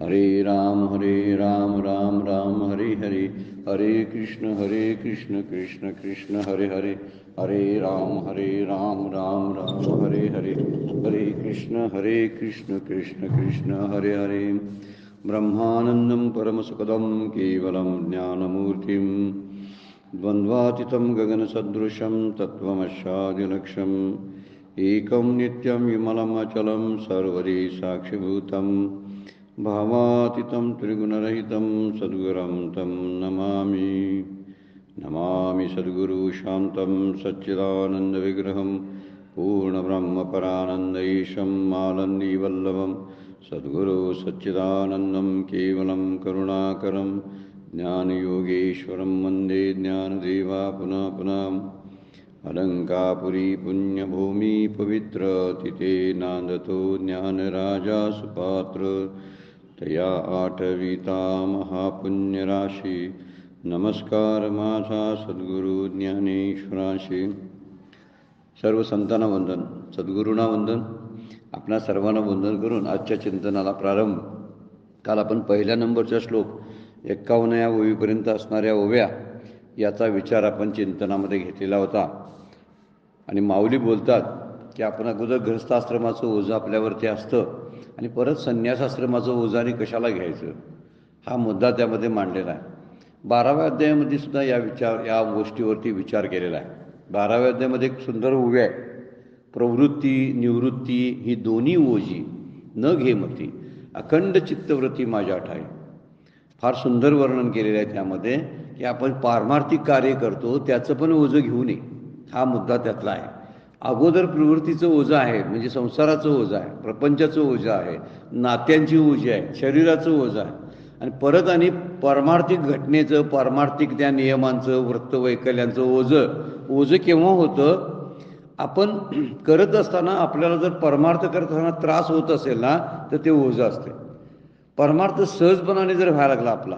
हरे राम राम राम हरे हरे, हरे कृष्ण कृष्ण कृष्ण हरे हरे, हरे राम राम राम हरे हरे, हरे कृष्ण कृष्ण कृष्ण हरे हरे। ब्रह्मानन्दं परमसुखदं केवलं ज्ञानमूर्तिं द्वन्द्वातीतं गगनसदृशं तत्त्वमस्यादिलक्ष्यम् एकं नित्यं विमलम् अचलं सर्वदि साक्षिभूतं भावातीतं त्रिगुणरहितं सद्गुरुं तं नमामि। नमामि सद्गुरु शान्तं सच्चिदानन्दविग्रहं पूर्णब्रह्मपरानन्दैशं मालन्दिवल्लभं सद्गुरु सच्चिदानन्दं केवलं करुणाकरं ज्ञानयोगेश्वरं वन्दे ज्ञानदेवा पुनः पुनः। अलंकापुरी पुण्यभूमि पवित्र तिथे नांदतो ज्ञानराजा सुपात्र तया आठविता महापुण्यराशी नमस्कार माझा सद्गुरु ज्ञानेश्वराशी। सर्व संतांना वंदन, सद्गुरूंना वंदन, आपणा सर्वांना वंदन करून आजच्या चिंतनाला प्रारंभ। काल आपण पहिल्या नंबरचा श्लोक 51 या ओवीपर्यंत असणाऱ्या ओव्या याचा विचार आपण चिंतनामध्ये घेतलेला होता। आणि माऊली बोलतात की आपण अगोदर गृहस्थाश्रमाचं ओझं आपल्यावरती असतं आणि परत संन्यासाश्रमाचं ओझाने कशाला घ्यायचं, हा मुद्दा त्यामध्ये मांडलेला आहे। 12व्या अध्यायामध्ये सुद्धा या गोष्टीवरती विचार केलेला आहे। 12व्या अध्यायामध्ये एक सुंदर ओवी आहे, प्रवृत्ती निवृत्ती ही दोन्ही ओझी न घे मती अखंड चित्तवृत्ती माझ्या ठाई। फार सुंदर वर्णन केलेलं आहे त्यामध्ये की आपण पारमार्थिक कार्य करतो त्याचं पण ओझं घेऊ नये, हा मुद्दा त्यातला आहे। अगोदर प्रवृत्तीचं ओझं आहे म्हणजे संसाराचं ओझं आहे, प्रपंचाचं ओझं आहे, नात्यांची ओझी आहे, शरीराचं ओझं आहे, आणि परत आणि पारमार्थिक घटनेचं पारमार्थिक त्या नियमांचं वृत्तवैकल्यांचं ओझं केव्हा होतं, आपण करत असताना आपल्याला जर परमार्थ करत असताना त्रास होत असेल ना तर ते ओझं असते। परमार्थ सहजपणाने जर व्हायला लागला,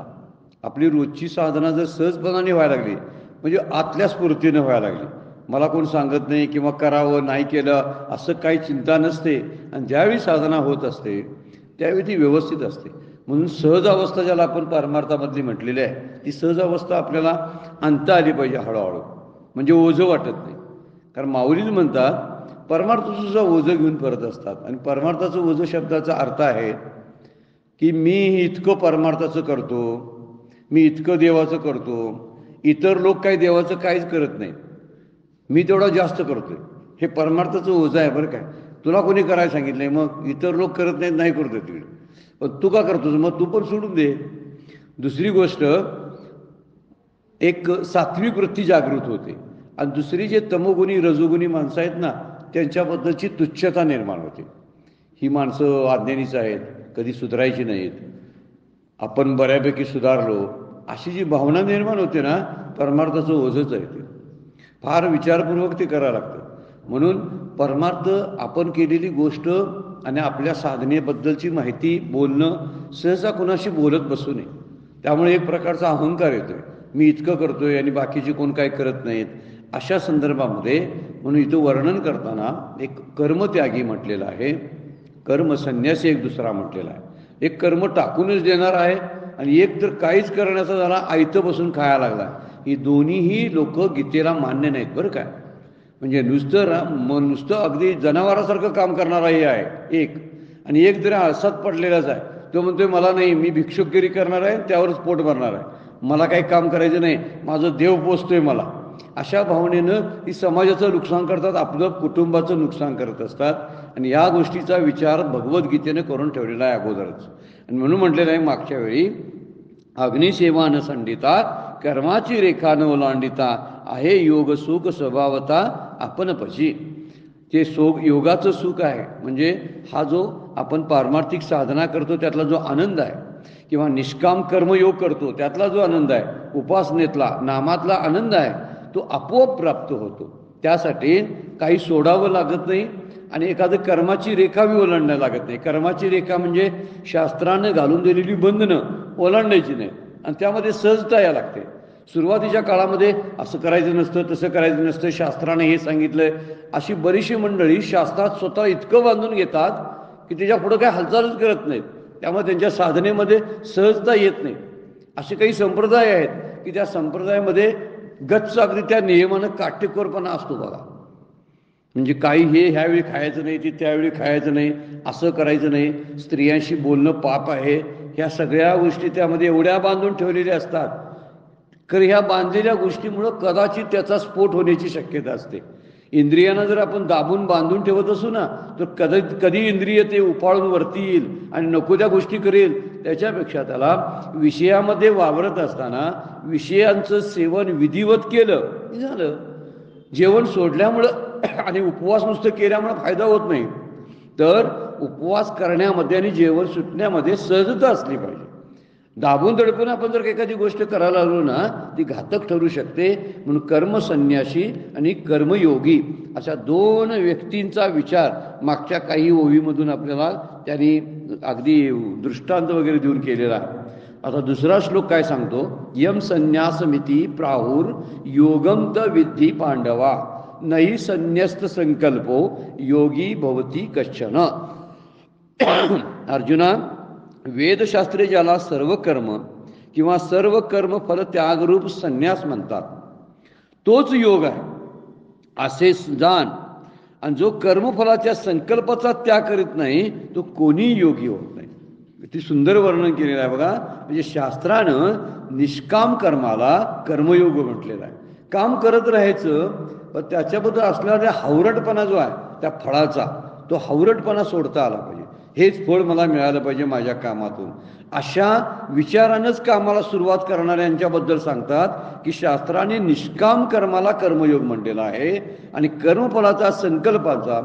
आपली रोजची साधना जर सहजपणाने व्हायला लागली म्हणजे आतल्या स्फूर्तीनं व्हायला लागली, मला कोण सांगत नाही किंवा करावं नाही केलं असं काही चिंता नसते, आणि ज्यावेळी साधना होत असते त्यावेळी ती व्यवस्थित असते। म्हणून सहज अवस्था ज्याला आपण परमार्थामधली म्हटलेली आहे ती सहज अवस्था आपल्याला आणता आली पाहिजे हळूहळू, म्हणजे ओझं वाटत नाही। कारण माऊलीच म्हणतात परमार्थाचं सुद्धा ओझं घेऊन परत असतात, आणि परमार्थाचं ओझं शब्दाचा अर्थ आहे की मी इतकं परमार्थाचं करतो, मी इतकं देवाचं करतो, इतर लोक काही देवाचं काहीच करत नाही, मी तेवढा जास्त करतोय, हे परमार्थाचं ओझं आहे बरं काय। तुला कोणी करायला सांगितलंय, मग इतर लोक करत नाहीत नाही करतोय तिकडे, पण तू का करतोस, मग तू पण सोडून दे। दुसरी गोष्ट, एक सात्विक वृत्ती जागृत होते, आणि दुसरी जे तमोगुणी रजोगुणी माणसं आहेत ना त्यांच्याबद्दलची तुच्छता निर्माण होते। ही माणसं अज्ञानीच आहेत, कधी सुधारायची नाहीत, आपण बऱ्यापैकी सुधारलो अशी जी भावना निर्माण होते ना, परमार्थाचं ओझंच आहे ते। फार विचारपूर्वक ते करावं लागतं। म्हणून परमार्थ आपण केलेली गोष्ट आणि आपल्या साधनेबद्दलची माहिती बोलणं, सहसा कुणाशी बोलत बसू नये, त्यामुळे एक प्रकारचा अहंकार येतोय, मी इतकं करतोय आणि बाकीचे कोण काय करत नाहीत अशा संदर्भामध्ये। म्हणून इथं वर्णन करताना एक कर्मत्यागी म्हटलेलं आहे, कर्मसन्यासी एक दुसरा म्हटलेला आहे। एक कर्म टाकूनच देणार आहे आणि एक तर काहीच करण्याचा झाला आयतं बसून खायला लागला। ही दोन्हीही लोक गीतेला मान्य नाहीत बरं काय। म्हणजे नुसतं अगदी जनावरासारखं काम करणाराही आहे एक, आणि एक जरी असत पडलेलाच आहे, तो म्हणतोय मला नाही, मी भिक्षुकगिरी करणार आहे त्यावरच पोट भरणार आहे, मला काही काम करायचं नाही, माझं देव पोचतोय मला, अशा भावनेनं ही समाजाचं नुकसान करतात, आपलं कुटुंबाचं नुकसान करत असतात। आणि या गोष्टीचा विचार भगवद्गीतेने करून ठेवलेला आहे अगोदरच, आणि म्हणून म्हटलेलं आहे मागच्या वेळी, अग्निसेवा न संडिता कर्माची रेखा न ओलांडिता आहे योग सुख स्वभावता आपण पशी। ते योगाचं सुख आहे म्हणजे हा जो आपण पारमार्थिक साधना करतो त्यातला जो आनंद आहे, किंवा निष्काम कर्मयोग करतो त्यातला जो आनंद आहे, उपासनेतला नामातला आनंद आहे, तो आपोआप प्राप्त होतो। त्यासाठी काही सोडावं लागत नाही आणि एखादं कर्माची रेखा बी ओलांडायला लागत नाही। कर्माची रेखा म्हणजे शास्त्रानं घालून दिलेली बंधनं ओलांडायची नाही, आणि त्यामध्ये सहजता या लागते। सुरुवातीच्या काळामध्ये असं करायचं नसतं, तसं करायचं नसतं, शास्त्राने हे सांगितलंय, अशी बरीचशी मंडळी शास्त्रात स्वतः इतकं बांधून घेतात की त्याच्या पुढं काय हालचालच करत नाहीत। त्यामुळे त्यांच्या साधनेमध्ये सहजता येत नाही. असे काही संप्रदाय आहेत की त्या संप्रदायामध्ये गच्च अगदी त्या नियमानं काटेकोरपणा असतो बघा. म्हणजे काही हे ह्यावेळी खायचं नाही, ते त्यावेळी खायचं नाही, असं करायचं नाही, स्त्रियांशी बोलणं पाप आहे, ह्या सगळ्या गोष्टी त्यामध्ये एवढ्या बांधून ठेवलेल्या असतात. तर ह्या बांधलेल्या गोष्टीमुळं कदाचित त्याचा स्फोट होण्याची शक्यता असते. इंद्रियांना जर आपण दाबून बांधून ठेवत असू ना, तर कधी इंद्रिय ते उपाळून वरती येईल आणि नको त्या गोष्टी करेल. त्याच्यापेक्षा त्याला विषयामध्ये वावरत असताना विषयांचं सेवन विधिवत केलं झालं. जेवण सोडल्यामुळं आणि उपवास नुसतं केल्यामुळं फायदा होत नाही, तर उपवास करण्यामध्ये आणि जेवण सुटण्यामध्ये सहजता असली पाहिजे. दाबून दडपून आपण जर एखादी गोष्ट करायला लागलो ना, ती घातक ठरू शकते. म्हणून कर्मसन्यासी आणि कर्मयोगी अशा दोन व्यक्तींचा विचार मागच्या काही ओवीमधून आपल्याला त्यांनी अगदी दृष्टांत वगैरे देऊन केलेला आहे. आता दुसरा श्लोक काय सांगतो, यम संन्यासमिती प्राहुर योगम त विद्धी पांडवा नही संन्यस्त संकल्पो योगी भवती कश्चन. अर्जुना, वेदशास्त्रे ज्याला सर्व कर्म किंवा सर्व कर्म फल त्यागरूप संन्यास म्हणतात तोच योग आहे असे जाण. आणि जो कर्मफलाच्या संकल्पाचा त्याग करीत नाही तो कोणी योगी होत नाही. किती सुंदर वर्णन केलेलं आहे बघा. म्हणजे शास्त्रानं निष्काम कर्माला कर्मयोग म्हटलेला आहे. काम करत राहायचं, पण त्याच्याबद्दल असणारा हावरटपणा जो आहे त्या फळाचा, तो हावरटपणा सोडता आला पाहिजे. हेच फळ मला मिळालं पाहिजे माझ्या कामातून, अशा विचारानंच कामाला सुरुवात करणाऱ्यांच्याबद्दल सांगतात की शास्त्राने निष्काम कर्माला कर्मयोग म्हटलेला आहे. आणि कर्मफलाचा संकल्पाचा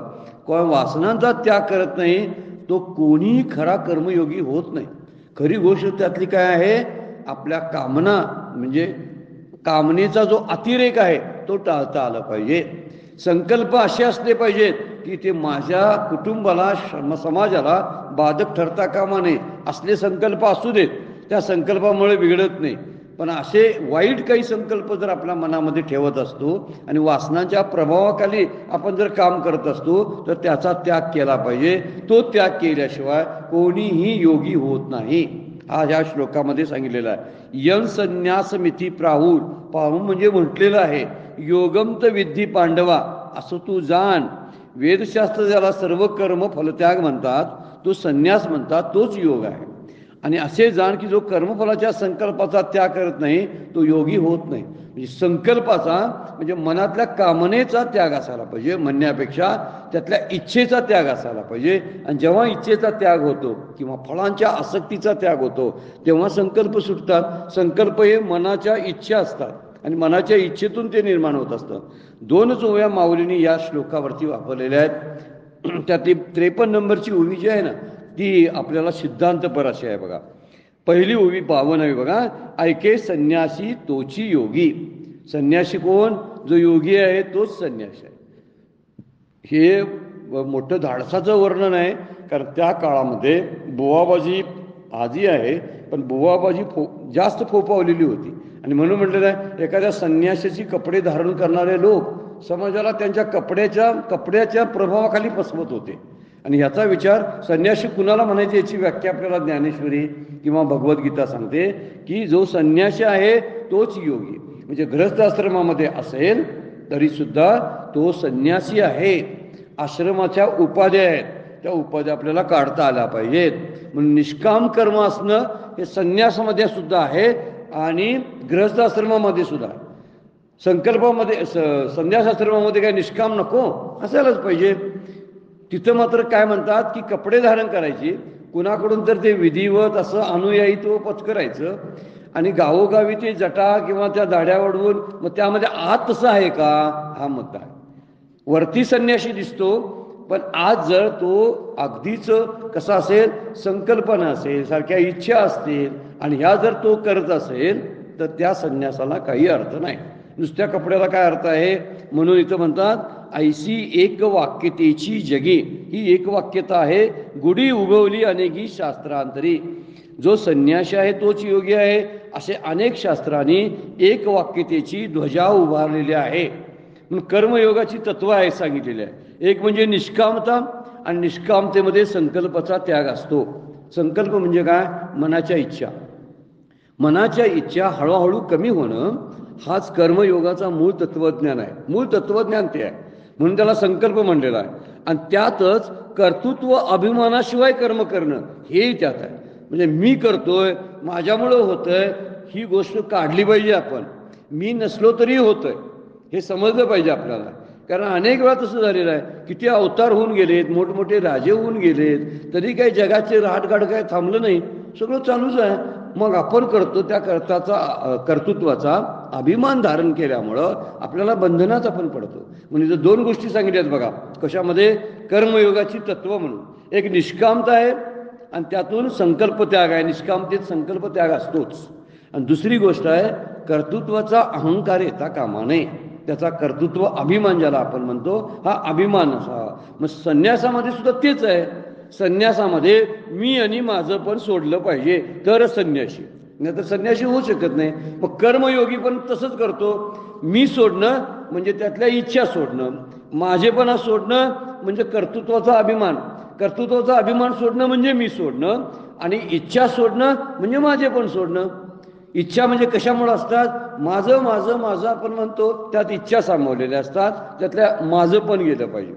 किंवा वासनांचा त्याग करत नाही तो कोणीही खरा कर्मयोगी होत नाही. खरी गोष्ट त्यातली काय आहे, आपल्या कामना म्हणजे कामनेचा जो अतिरेक आहे तो टाळता आला पाहिजे. संकल्प असे असले पाहिजेत की ते माझ्या कुटुंबाला समाजाला बाधक ठरता कामा नये. असले संकल्प असू देत, त्या संकल्पामुळे बिघडत नाही. पण असे वाईट काही संकल्प जर आपल्या मनामध्ये ठेवत असतो आणि वासनांच्या प्रभावाखाली आपण जर काम करत असतो तर त्याचा त्याग केला पाहिजे. तो त्याग केल्याशिवाय कोणीही योगी होत नाही. हा ह्या श्लोकामध्ये सांगितलेला आहे. यम संन्यासमिती प्राहुर, पाहून म्हणजे म्हटलेलं आहे योगम त विद्धी पांडवा, असं तू जाण. वेदशास्त्र ज्याला सर्व कर्म फलत्याग म्हणतात, तो संन्यास म्हणतात, तोच योग आहे. आणि असे जाण की जो कर्मफलाच्या संकल्पाचा त्याग करत नाही तो योगी होत नाही. म्हणजे संकल्पाचा म्हणजे मनातल्या कामनेचा त्याग असायला पाहिजे म्हणण्यापेक्षा त्यातल्या इच्छेचा त्याग असायला पाहिजे. आणि जेव्हा इच्छेचा त्याग होतो किंवा फळांच्या आसक्तीचा त्याग होतो तेव्हा संकल्प सुटतात. संकल्प हे मनाच्या इच्छा असतात आणि मनाच्या इच्छेतून ते निर्माण होत असतं. दोनच ओव्या माऊलींनी या श्लोकावरती वापरलेल्या आहेत. त्यातली 53 नंबरची ओवी जी आहे ना ती आपल्याला सिद्धांतपर अशी आहे बघा. पहिली ओवी 52 बघा, ऐके संन्यासी तोची योगी. संन्यासी कोण? जो योगी आहे तोच संन्यासी आहे. हे मोठं धाडसाचं वर्णन आहे, कारण त्या काळामध्ये बुवाबाजी आधी आहे पण बुवाबाजी जास्त फोपावलेली होती. आणि म्हणून म्हटलेलं आहे एखाद्या संन्यासाची कपडे धारण करणारे लोक समाजाला त्यांच्या कपड्याच्या प्रभावाखाली फसवत होते. आणि ह्याचा विचार संन्यासी कुणाला म्हणायचे याची व्याख्या आपल्याला ज्ञानेश्वरी किंवा भगवद्गीता सांगते की जो संन्यासी आहे तोच योगी. म्हणजे गृहस्थ आश्रमामध्ये असेल तरी सुद्धा तो संन्यासी आहे. आश्रमाच्या उपाध्या आहेत, त्या उपाध्या आपल्याला काढता आल्या पाहिजेत. म्हणून निष्काम कर्म असणं हे संन्यासामध्ये सुद्धा आहे आणि गृहस्थ आश्रमामध्ये सुद्धा. संकल्पामध्ये संन्यास आश्रमामध्ये काय निष्काम नको असायलाच पाहिजे. तिथं मात्र काय म्हणतात की कपडे धारण करायची, कुणाकडून तर ते विधिवत असं अनुयायित्व पत्करायचं आणि गावोगावी ते जटा किंवा त्या दाढ्या वाढवून मग त्यामध्ये आत तसं आहे का हा मुद्दा आहे. वरती संन्यासी दिसतो पण आज जर तो अगदीच कसा असेल, संकल्पना असेल, सारख्या इच्छा असतील आणि ह्या जर तो करत असेल तर त्या संन्यासाला काही अर्थ नाही. नुसत्या कपड्याला काय अर्थ आहे. म्हणून इथं म्हणतात ऐसी एक वाक्यतेची जगी. ही एक वाक्यता आहे, गुढी उगवली अनेकी शास्त्रांतरी. जो संन्यासी आहे तोच योगी आहे असे अनेक शास्त्रांनी एक वाक्यतेची ध्वजा उभारलेली आहे. म्हणून कर्मयोगाची तत्व आहे सांगितलेली आहे. एक म्हणजे निष्कामता, आणि निष्कामतेमध्ये संकल्पाचा त्याग असतो. संकल्प म्हणजे काय? मनाच्या इच्छा. मनाच्या इच्छा हळूहळू कमी होणं हाच कर्मयोगाचा मूळ तत्त्वज्ञान आहे. मूळ तत्त्वज्ञान ते आहे, म्हणून त्याला संकल्प म्हणलेला आहे. आणि त्यातच कर्तृत्व अभिमानाशिवाय कर्म करणं हेही त्यात आहे. म्हणजे मी करतोय, माझ्यामुळं होतंय, ही गोष्ट काढली पाहिजे आपण. मी नसलो तरी होतंय हे समजलं पाहिजे आपल्याला. कारण अनेक वेळा तसं झालेलं आहे, किती अवतार होऊन गेलेत, मोठमोठे राजे होऊन गेलेत, तरी काही जगाचे राहटगाड काय थांबलं नाही, सगळं चालूच आहे. मग आपण करतो त्या कर्तृत्वाचा अभिमान धारण केल्यामुळं आपल्याला बंधनात आपण पडतो. म्हणजे जर दोन गोष्टी सांगितल्यात बघा कशामध्ये, कर्मयोगाची तत्व म्हणून. एक निष्कामता आहे आणि त्यातून संकल्प त्याग आहे. निष्कामतेत संकल्प त्याग असतोच. आणि दुसरी गोष्ट आहे कर्तृत्वाचा अहंकार येता कामा नये. त्याचा कर्तृत्व अभिमान ज्याला आपण म्हणतो, हा अभिमान असा. मग संन्यासामध्ये सुद्धा तेच आहे. संन्यासामध्ये मी आणि माझं पण सोडलं पाहिजे तरच संन्यासी, नाही तर संन्यासी होऊ शकत नाही. मग कर्मयोगी पण तसंच करतो. मी सोडणं म्हणजे त्यातल्या इच्छा सोडणं, माझेपणा सोडणं म्हणजे कर्तृत्वाचा अभिमान, कर्तृत्वाचा अभिमान सोडणं म्हणजे मी सोडणं, आणि इच्छा सोडणं म्हणजे माझे पण सोडणं. इच्छा म्हणजे कशामुळे असतात? माझं माझं माझं आपण म्हणतो, त्यात इच्छा सामावलेल्या असतात, त्यातल्या माझं पण गेलं पाहिजे.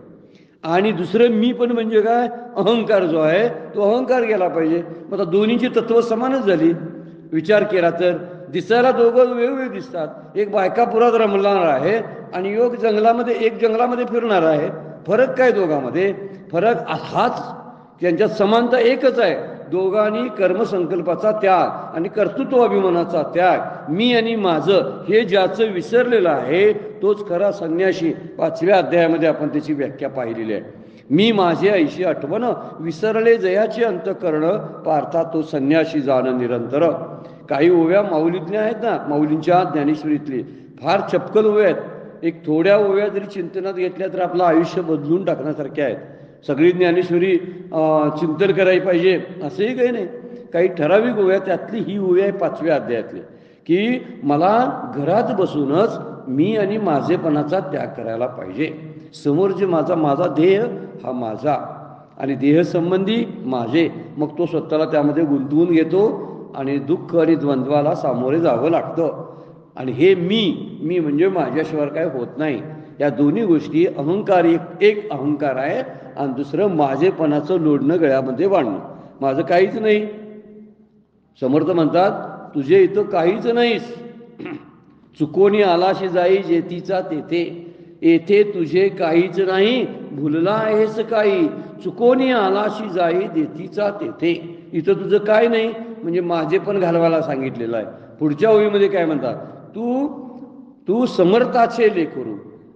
आणि दुसरं मी पण म्हणजे काय? अहंकार जो आहे तो अहंकार गेला पाहिजे. मग आता दोन्हीची तत्व समानच झाली. विचार केला तर दिसायला दोघं वेगवेगळे दिसतात. एक बायकापुरात रमणार आहे आणि योग जंगलामध्ये, एक जंगलामध्ये फिरणार आहे. फरक काय दोघांमध्ये? फरक हाच, त्यांच्यात समानता एकच आहे. दोघांनी कर्मसंकल्पाचा त्याग आणि कर्तृत्व अभिमानाचा त्याग, मी आणि माझं हे ज्याचं विसरलेलं आहे तोच खरा संन्यासी. 5व्या अध्यायामध्ये आपण त्याची व्याख्या पाहिलेली आहे. मी माझे ऐशी आठवण विसरले जयाचे अंतःकरण, पार्था तो संन्यासी जाणं निरंतर. काही ओव्या माऊलीतल्या आहेत ना, माऊलींच्या ज्ञानेश्वरीतली फार चपकल ओव्या आहेत. एक थोड्या ओव्या जरी चिंतनात घेतल्या तर आपलं आयुष्य बदलून टाकण्यासारख्या आहेत. सगळी ज्ञानेश्वरी चिंतन करायला पाहिजे असंही काही नाही. काही ठराविक ओव्या, त्यातली ही ओव्या आहे 5व्या अध्यायातली, की मला घरात बसूनच मी आणि माझेपणाचा त्याग करायला पाहिजे. समोर जे माझा देह हा माझा आणि देहसंबंधी माझे, मग तो स्वतःला त्यामध्ये गुंतवून घेतो आणि दुःख आणि द्वंद्वाला सामोरे जावं लागतं. आणि हे मी म्हणजे माझ्याशिवाय काय होत नाही. या दोन्ही गोष्टी, अहंकार एक अहंकार आहे आणि दुसरं माझेपणाचं लोढणं गळ्यामध्ये बांधणं. माझं काहीच नाही. समर्थ म्हणतात तुझे इथं काहीच नाहीस, चुकोनी आलाशी जाई जेतीचा तेथे, येथे तुझे काहीच नाही, भुलला आहेस काही, चुकोनी आलाशी जाई देतीचा तेथे. इथं तुझं काय नाही म्हणजे माझे पण घालवायला सांगितलेलं आहे. पुढच्या ओळीमध्ये काय म्हणतात? तू समर्थाचे लेकरू,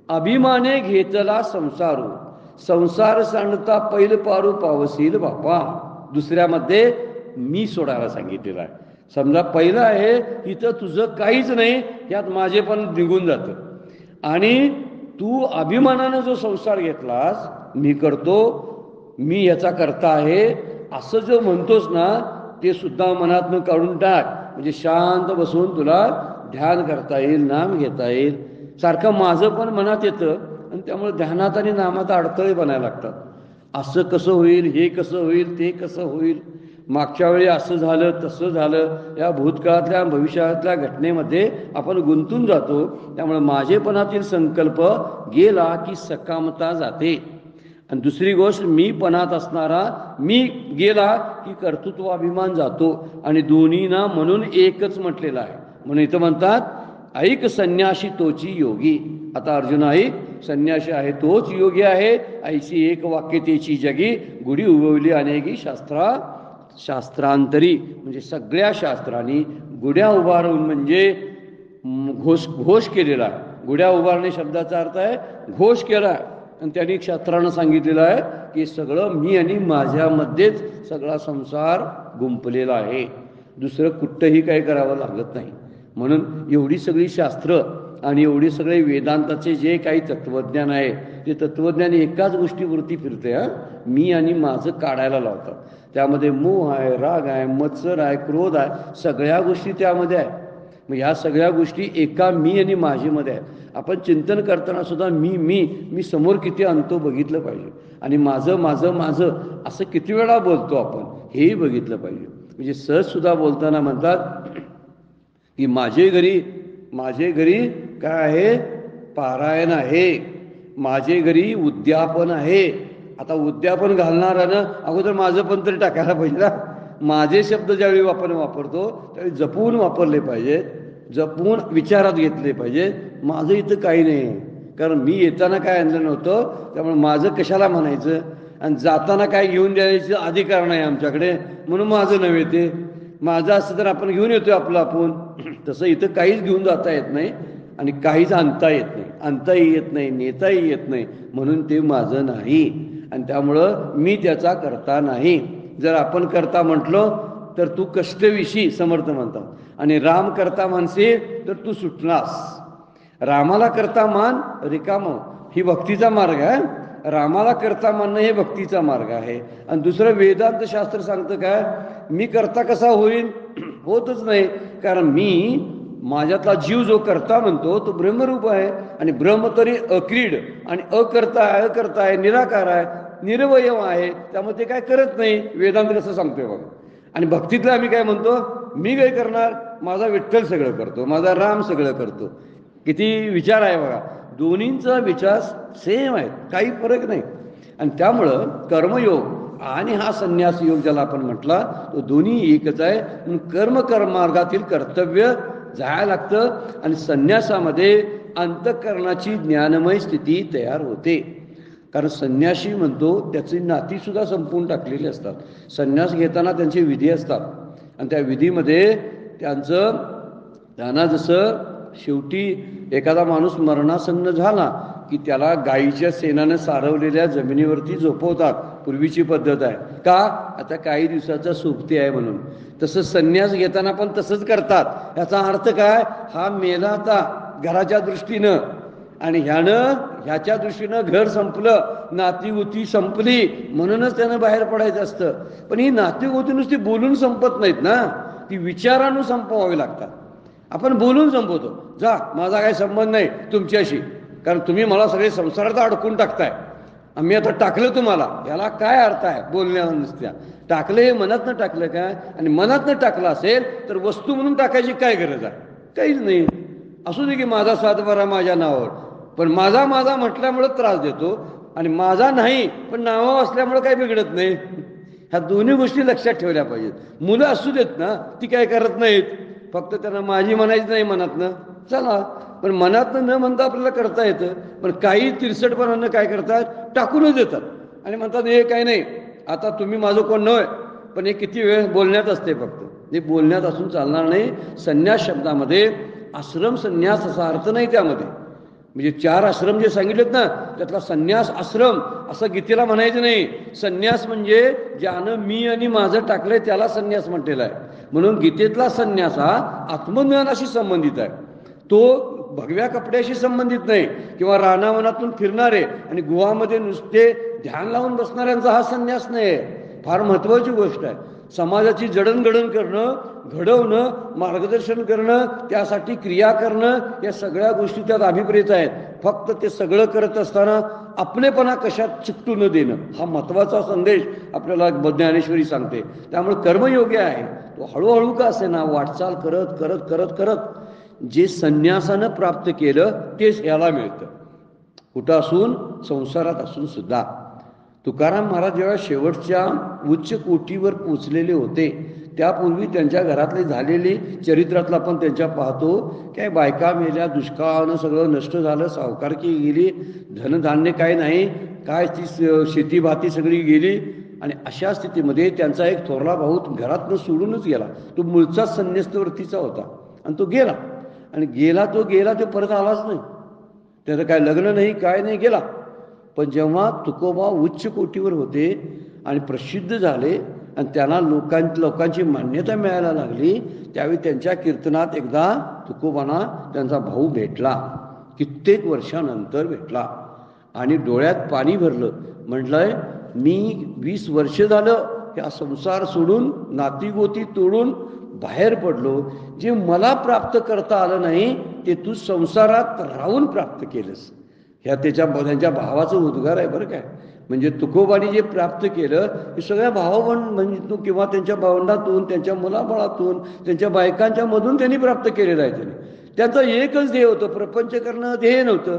अभिमाने घेतला संसारू, संसार सांडता पैल पारू पावसील बापा. दुसऱ्यामध्ये मी सोडायला सांगितलेलं आहे. समजा पहिलं आहे इथं तुझं काहीच नाही, यात माझे पण निघून जातं. आणि तू अभिमानानं जो संसार घेतलास, मी करतो, मी याचा करता आहे असं जो म्हणतोस ना, ते सुद्धा मनातनं काढून टाक. म्हणजे शांत बसून तुला ध्यान करता येईल, नाम घेता येईल. सारखं माझं पण मनात येतं आणि त्यामुळे ध्यानात आणि नामात अडथळे बनायला लागतात. असं कसं होईल, हे कसं होईल, ते कसं होईल, मागच्या वेळी असं झालं तसं झालं, या भूतकाळातल्या भविष्यातल्या घटनेमध्ये आपण गुंतून जातो. त्यामुळे माझेपणातील संकल्प गेला की सकामता जाते. आणि दुसरी गोष्ट, मीपणात असणारा मी गेला की कर्तृत्वाभिमान जातो. आणि दोन्हीना म्हणून एकच म्हटलेलं आहे. म्हणून इथं म्हणतात ऐक संन्यासी तोची योगी. आता अर्जुन ऐक, संन्यासी आहे तोच योगी आहे. ऐशी एक वाक्य त्याची जगी, गुढी उगवली अनेकी शास्त्रांतरी. म्हणजे सगळ्या शास्त्रांनी गुढ्या उभारून म्हणजे घोष केलेला आहे. गुढ्या उभारणे शब्दाचा अर्थ आहे घोष केला. आणि त्यांनी शास्त्रानं सांगितलेलं आहे की सगळं मी आणि माझ्यामध्येच सगळा संसार गुंपलेला आहे, दुसरं कुठंही काही करावं लागत नाही. म्हणून एवढी सगळी शास्त्र आणि एवढी सगळे वेदांताचे जे काही तत्त्वज्ञान आहे, ते तत्त्वज्ञान एकाच गोष्टीवरती फिरते. मी आणि माझं काढायला लावतात. त्यामध्ये मोह आहे, राग आहे, मत्सर आहे, क्रोध आहे, सगळ्या गोष्टी त्यामध्ये आहे. मग ह्या सगळ्या गोष्टी एका मी आणि माझीमध्ये आहेत. आपण चिंतन करताना सुद्धा मी समोर किती आणतो बघितलं पाहिजे. आणि माझं माझं माझं असं किती वेळा बोलतो आपण हेही बघितलं पाहिजे. म्हणजे सहज सुद्धा बोलताना म्हणतात की माझे घरी काय आहे, पारायण आहे, माझे घरी उद्यापन आहे. आता उद्यापन घालणारानं अगोदर माझं पण तरी टाकायला पाहिजे ना. माझे शब्द ज्यावेळी आपण वापरतो त्यावेळी जपून वापरले पाहिजेत, जपून विचारात घेतले पाहिजे. माझं इथं काही नाही, कारण मी येताना काय आणलं नव्हतं, त्यामुळे माझं कशाला म्हणायचं. आणि जाताना काय घेऊन द्यायचं अधिकार नाही आमच्याकडे, म्हणून माझं नव्हे ते. माझं असं तर आपण घेऊन येतोय आपलं आपण. तसं इथं काहीच घेऊन जाता येत नाही आणि काहीच आणता येत नाही, आणताही येत नाही, नेताही येत नाही, म्हणून ते माझं नाही. आणि त्यामुळं मी त्याचा करता नाही. जर आपण करता म्हटलं तर तू कष्टविषयी समर्थ म्हणतात, आणि राम करता म्हणसे तर तू सुटलास. रामाला करता मान रिकाम ही भक्तीचा मार्ग आहे. रामाला करता मानणं हे भक्तीचा मार्ग आहे. आणि दुसरं वेदांत शास्त्र सांगतं काय, मी करता कसा होईल, होतच नाही. कारण मी माझ्यातला जीव जो करता म्हणतो तो ब्रह्मरूप आहे. आणि ब्रह्म तरी अक्रीड आणि अकर्ता आहे, निराकार आहे, निरवयव आहे, त्यामुळे ते काय करत नाही. वेदांत कसं सांगतोय बघा. आणि भक्तीतलं आम्ही काय म्हणतो, मी काय करणार, माझा विठ्ठल सगळं करतो, माझा राम सगळं करतो. किती विचार आहे बघा. दोन्हींचा विचार सेम आहे, काही फरक नाही. आणि त्यामुळं कर्मयोग आणि हा संन्यास योग ज्याला आपण म्हटला तो दोन्ही एकच आहे. कर्मार्गातील कर्तव्य जायला लागतं. आणि संन्यासामध्ये अंतःकरणाची ज्ञानमय स्थिती तयार होते. कारण संन्यासी म्हणतो त्याची नातीसुद्धा संपवून टाकलेली असतात. संन्यास घेताना त्यांचे विधी असतात आणि त्या विधीमध्ये त्यांना जसं शेवटी एखादा माणूस मरणासन्न झाला की त्याला गायीच्या शेणानं सारवलेल्या जमिनीवरती झोपवतात. पूर्वीची पद्धत आहे का, आता काही दिवसाचा सोबती आहे म्हणून. तसं संन्यास घेताना पण तसंच करतात. याचा अर्थ काय, हा मेला आता घराच्या दृष्टीनं आणि ह्याच्या दृष्टीनं घर संपलं, नातीगोती संपली, म्हणूनच त्यानं बाहेर पडायचं असतं. पण ही नातीगोती नुसती बोलून संपत नाहीत ना, ती विचारानं संपवावी लागतात. आपण बोलून संपवतो, जा माझा काही संबंध नाही तुमच्याशी, कारण तुम्ही मला सगळे संसारात अडकून टाकताय, आम्ही आता टाकलं तुम्हाला. याला काय अर्थ आहे बोलण्यावर नुसत्या. टाकलं हे मनातनं टाकलं काय, आणि मनातनं टाकलं असेल तर वस्तू म्हणून टाकायची काय गरज आहे, काहीच नाही. असू दे की माझा सातबारा माझ्या नावावर, पण माझा म्हटल्यामुळे त्रास देतो, आणि माझा नाही पण नावावर असल्यामुळे काही बिघडत नाही. ह्या दोन्ही गोष्टी लक्षात ठेवल्या पाहिजेत. मुलं असू देत ना, ती काय करत नाहीत, फक्त त्यांना माझी म्हणायची नाही मनातनं, चला. पण मनातनं न म्हणता आपल्याला करता येतं. पण काही तिरसटपणानं काय करतात, टाकूनच देतात आणि म्हणतात हे काही नाही, आता तुम्ही माझं कोण नव्हे. पण हे किती वेळ बोलण्यात असते, फक्त हे बोलण्यात असून चालणार नाही. संन्यास शब्दामध्ये आश्रम संन्यास असा अर्थ नाही. त्यामध्ये म्हणजे 4 आश्रम जे सांगितलेत ना, त्यातला संन्यास आश्रम असं गीतेला म्हणायचं नाही. संन्यास म्हणजे ज्यानं मी आणि माझं टाकलंय त्याला संन्यास म्हटलेला आहे. म्हणून गीतेतला संन्यास हा आत्मज्ञानाशी संबंधित आहे. तो भगव्या कपड्याशी संबंधित नाही, किंवा रानावनातून फिरणारे आणि गुहामध्ये नुसते ध्यान लावून बसणाऱ्यांचा हा संन्यास नाही. फार महत्वाची गोष्ट आहे. समाजाची जडणघडण करणं, घडवणं, मार्गदर्शन करणं, त्यासाठी क्रिया करणं, या सगळ्या गोष्टी त्यात अभिप्रेत आहेत. फक्त ते सगळं करत असताना आपलेपणा कशात चिकटू न देणं, हा महत्वाचा संदेश आपल्याला ज्ञानेश्वरी सांगते. त्यामुळे कर्मयोगी आहे तो हळूहळू का असे ना, वाटचाल करत करत करत करत जे संन्यासानं प्राप्त केलं तेच याला मिळतं. कुठं असून, संसारात असून सुद्धा. तुकाराम महाराज जेव्हा शेवटच्या उच्च कोटीवर पोचलेले होते, त्यापूर्वी त्यांच्या घरातली झालेली चरित्रातला पण त्यांच्या पाहतो. काय बायका मेल्या, दुष्काळानं सगळं नष्ट झालं, सावकारकी गेली, धनधान्य काय नाही, काय ती शेतीभाती सगळी गेली. आणि अशा स्थितीमध्ये त्यांचा एक थोरला भाऊ घरातनं सोडूनच गेला. तो मूळचा संन्यस्तवृत्तीचा होता आणि तो गेला. आणि गेला तो परत आलाच नाही. त्याचं काय लग्न नाही, काय नाही, गेला. पण जेव्हा तुकोबा उच्च कोटीवर होते आणि प्रसिद्ध झाले आणि त्यांना लोकांची मान्यता मिळायला लागली, त्यावेळी त्यांच्या कीर्तनात एकदा तुकोबांना त्यांचा भाऊ भेटला. कित्येक वर्षानंतर भेटला आणि डोळ्यात पाणी भरलं. म्हटलंय, मी 20 वर्ष झालं या संसार सोडून, नातीगोती तोडून बाहेर पडलो. जे मला प्राप्त करता आलं नाही ते तू संसारात राहून प्राप्त केलंस. ह्या त्यांच्या भावाचं उद्गार आहे बरं काय. म्हणजे तुकोबाने जे प्राप्त केलं हे सगळ्या म्हणजे किंवा त्यांच्या भावंडातून, त्यांच्या मुलाबाळातून, त्यांच्या बायकांच्या मधून त्यांनी प्राप्त केलेलं आहे. त्यांचं एकच ध्येय होतं, प्रपंच करणं ध्येय नव्हतं,